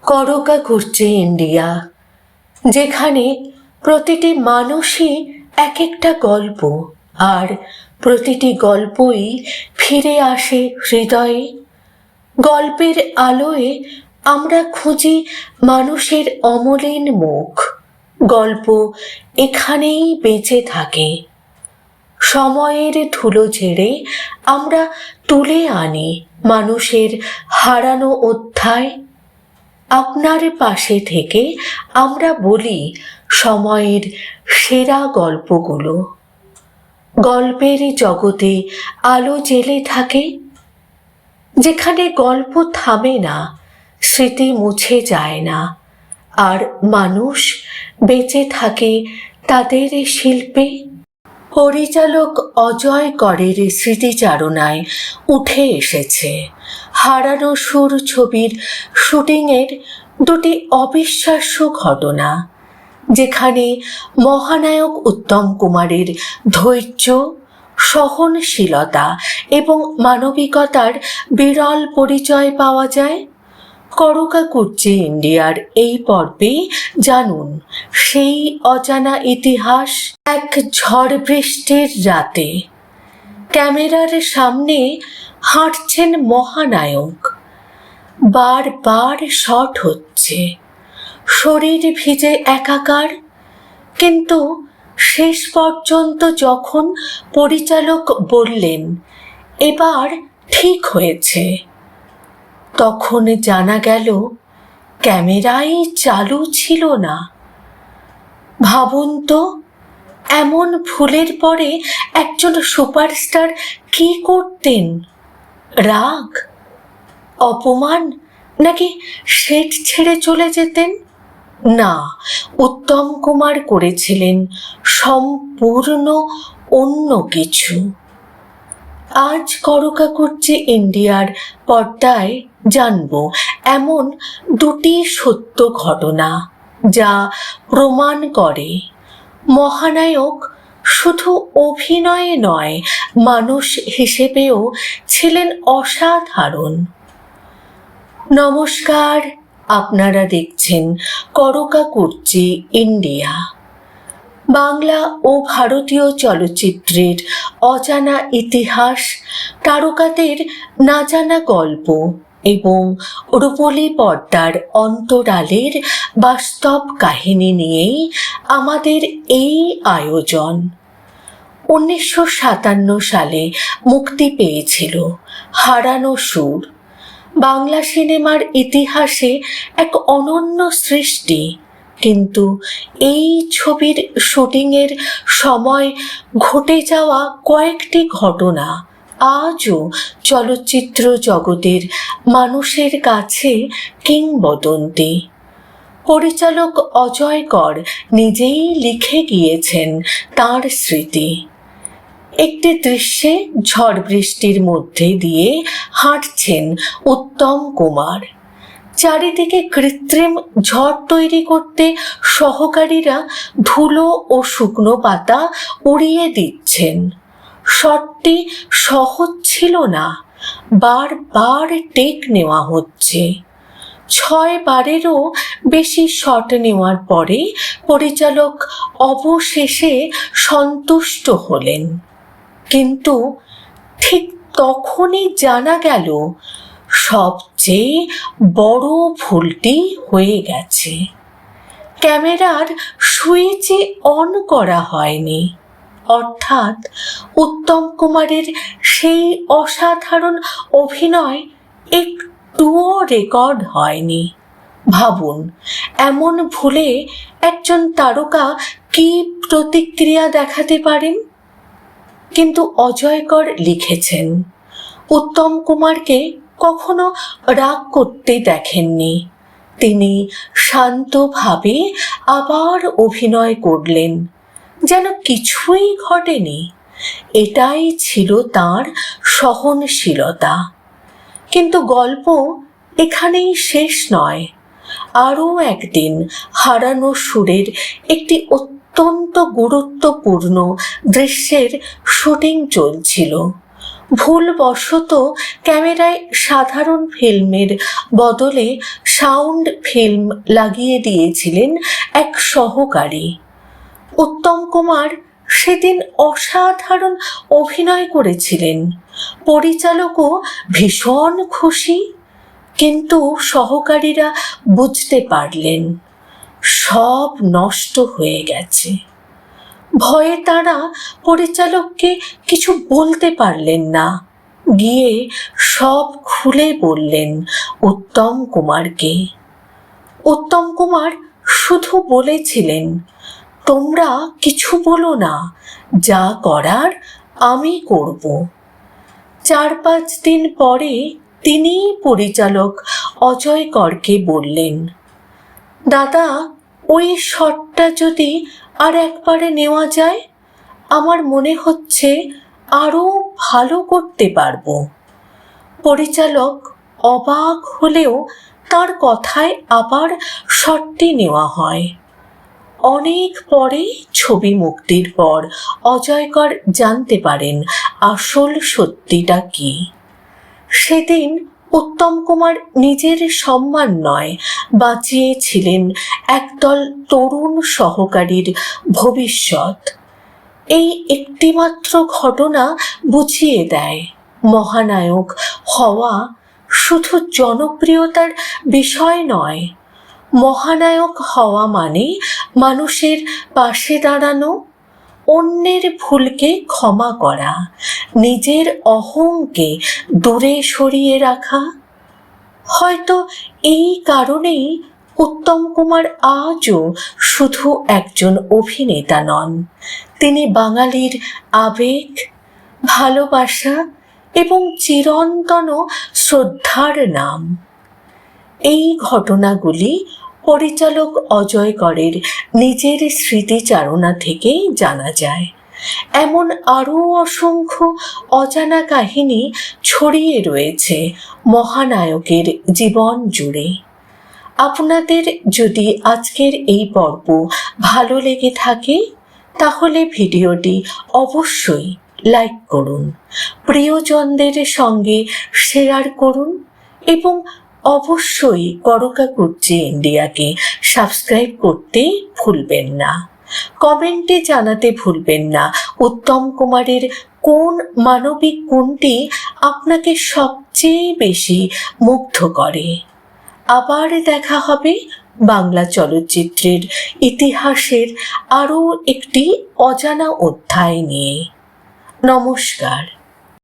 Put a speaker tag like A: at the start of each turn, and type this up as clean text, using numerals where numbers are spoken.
A: করকা করছে ইন্ডিয়া, যেখানে প্রতিটি মানুষই এক একটা গল্প, আর প্রতিটি গল্পই ফিরে আসে হৃদয়ে। গল্পের আলোয় আমরা খুঁজি মানুষের অমলিন মুখ। গল্প এখানেই বেঁচে থাকে। সময়ের ধুলো ঝেড়ে আমরা তুলে আনি মানুষের হারানো অধ্যায়। আপনার পাশে থেকে আমরা বলি সময়ের সেরা গল্পগুলো। গল্পের জগতে আলো জ্বেলে থাকে, যেখানে গল্প থামে না, স্মৃতি মুছে যায় না, আর মানুষ বেঁচে থাকে তাদের শিল্পে। পরিচালক অজয় করের স্মৃতিচারণায় উঠে এসেছে হারানো সুর ছবির শুটিংয়ের দুটি অবিশ্বাস্য ঘটনা, যেখানে মহানায়ক উত্তম কুমারের ধৈর্য, সহনশীলতা এবং মানবিকতার বিরল পরিচয় পাওয়া যায়। করকা করছে ইন্ডিয়ার এই পর্বে জানুন সেই অজানা ইতিহাস। এক ঝড় বৃষ্টির রাতে ক্যামেরার সামনে হাঁটছেন মহানায়ক। বারবার শট হচ্ছে, শরীর ভিজে একাকার, কিন্তু শেষ পর্যন্ত যখন পরিচালক বললেন এবার ঠিক হয়েছে, তখন জানা গেল ক্যামেরাই চালু ছিল না। ভাবুন তো, এমন ভুলের পরে একজন সুপারস্টার কি করতেন? রাগ, অপমান, নাকি সেট ছেড়ে চলে যেতেন? না, উত্তম কুমার করেছিলেন সম্পূর্ণ অন্য কিছু। আজ করকা করছে ইন্ডিয়ার পর্দায় জানব এমন দুটি সত্য ঘটনা, যা প্রমাণ করে মহানায়ক শুধু অভিনয়ে নয়, মানুষ হিসেবেও ছিলেন অসাধারণ। নমস্কার, আপনারা দেখছেন করকা করছে ইন্ডিয়া, বাংলা ও ভারতীয় চলচ্চিত্রের অজানা ইতিহাস, তারকাদের না জানা গল্প এবং রূপলী পর্দার অন্তরালের বাস্তব কাহিনী নিয়েই আমাদের এই আয়োজন। 1957 সালে মুক্তি পেয়েছিল হারানো সুর, বাংলা সিনেমার ইতিহাসে এক অনন্য সৃষ্টি। কিন্তু এই ছবির শুটিংয়ের সময় ঘটে যাওয়া কয়েকটি ঘটনা আজও চলচ্চিত্র জগতের মানুষের কাছে কিংবদন্তি। পরিচালক অজয় কর নিজেই লিখে গিয়েছেন তাঁর স্মৃতি। একটি দৃশ্যে ঝড় বৃষ্টির মধ্যে দিয়ে হাঁটছেন উত্তম কুমার। চারিদিকে কৃত্রিম ঝড় তৈরি করতে সহকারীরা ধুলো ও শুকনো পাতা উড়িয়ে দিচ্ছেন। শটটি সহজ ছিল না, বারবার টেক নেওয়া হচ্ছে। 6 বারেরও বেশি শট নেওয়ার পরে পরিচালক অবশেষে সন্তুষ্ট হলেন, কিন্তু ঠিক তখনই জানা গেল সবচেয়ে বড় ভুলটি হয়ে গেছে। ক্যামেরার সুইচে অন করা হয়নি, অর্থাৎ উত্তম কুমারের সেই অসাধারণ অভিনয় একটুও রেকর্ড হয়নি। ভাবুন, এমন ভুলে একজন তারকা কি প্রতিক্রিয়া দেখাতে পারেন? কিন্তু অজয় কর লিখেছেন, উত্তম কুমারকে কখনো রাগ করতে দেখেননি। তিনি শান্তভাবে আবার অভিনয় করলেন, যেন কিছুই ঘটেনি। এটাই ছিল তাঁর সহনশীলতা। কিন্তু গল্প এখানেই শেষ নয়। আরও একদিন হারানো সুরের একটি অত্যন্ত গুরুত্বপূর্ণ দৃশ্যের শুটিং চলছিল। ভুলবশত ক্যামেরায় সাধারণ ফিল্মের বদলে সাউন্ড ফিল্ম লাগিয়ে দিয়েছিলেন এক সহকারী। উত্তম কুমার সেদিন অসাধারণ অভিনয় করেছিলেন, পরিচালকও ভীষণ খুশি। কিন্তু সহকারীরা বুঝতে পারলেন সব নষ্ট হয়ে গেছে। ভয়ে তারা পরিচালককে কিছু বলতে পারলেন না, গিয়ে সব খুলে বললেন উত্তম কুমারকে। উত্তম কুমার শুধু বলেছিলেন, তোমরা কিছু বলো না, যা করার আমি করব। 4-5 দিন পরে তিনি পরিচালক অজয় করকে বললেন, দাদা, ওই শটটা যদি আর একবারে নেওয়া যায়, আমার মনে হচ্ছে আরো ভালো করতে পারবো। পরিচালক অবাক হলেও তার কথায় আবার শটটি নেওয়া হয়। অনেক পরে ছবি মুক্তির পর অজয়কর জানতে পারেন আসল সত্যিটা কি। সেদিন উত্তম কুমার নিজের সম্মান নয়, বাঁচিয়েছিলেন একদল তরুণ সহকারীর ভবিষ্যৎ। এই একটিমাত্র ঘটনা বুঝিয়ে দেয় মহানায়ক হওয়া শুধু জনপ্রিয়তার বিষয় নয়। মহানায়ক হওয়া মানে মানুষের পাশে দাঁড়ানো, অন্যের ভুলকে ক্ষমা করা, নিজের অহংকে দূরে সরিয়ে রাখা। হয়তো এই কারণেই উত্তম কুমার আজও শুধু একজন অভিনেতা নন, তিনি বাঙালির আবেগ, ভালোবাসা এবং চিরন্তন শ্রদ্ধার নাম। এই ঘটনাগুলি পরিচালক অজয় করের নিজের স্মৃতিচারণা থেকেই জানা যায়। এমন আরও অসংখ্য অজানা কাহিনী ছড়িয়ে রয়েছে মহানায়কের জীবন জুড়ে। আপনাদের যদি আজকের এই পর্ব ভালো লেগে থাকে, তাহলে ভিডিওটি অবশ্যই লাইক করুন, প্রিয়জনদের সঙ্গে শেয়ার করুন এবং অবশ্যই করকাকুর্চি ইন্ডিয়াকে সাবস্ক্রাইব করতে ভুলবেন না। কমেন্টে জানাতে ভুলবেন না উত্তম কুমারের কোন মানবিক গুণটি আপনাকে সবচেয়ে বেশি মুগ্ধ করে। আবার দেখা হবে বাংলা চলচ্চিত্রের ইতিহাসের আরও একটি অজানা অধ্যায় নিয়ে। নমস্কার।